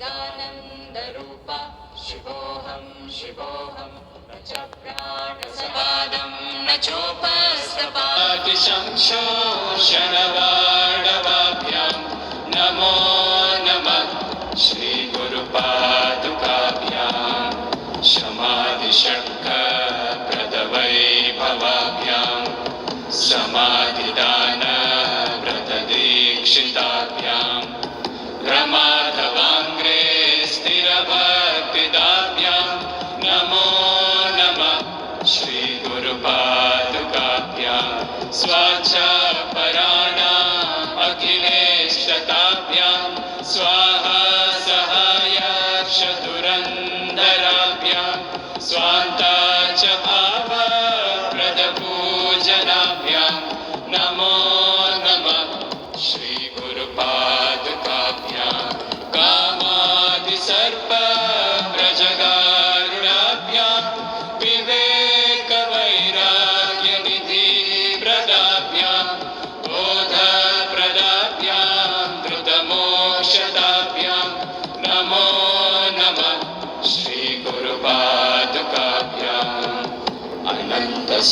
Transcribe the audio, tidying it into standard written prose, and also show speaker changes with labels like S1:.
S1: सच्चिदानन्दरूप शिवोऽहं शिवोऽहं न च प्राणसमादं न चोपस्कपादिशंशोषणवाडवाभ्यां नमो नमः श्रीगुरुपादुकाभ्यां समाधिषट्कप्रदवैभवाभ्यां समाधिदानव्रतदीक्षिताभ्यां रमाधवाङ्ग्रे स्थिरभक्तिदाभ्यां नमो नमः श्रीगुरुपादुकाभ्यां स्वाच्छपराणाम् अखिलेशताभ्यां स्वाहा सहायक्षधुरन्धराभ्यां स्वान्ता च भावप्रदपूजनाभ्यां नमो नमः श्रीगुरुपादुकाभ्यां कामादिसर्पप्रजगारुणाभ्यां विवेकवैराग्यनिधिप्रदाभ्यां बोधप्रदाभ्यां धृतमोक्षदाभ्यां नमो नमः श्रीगुरुपादुकाभ्याम् अनन्तसंसारसम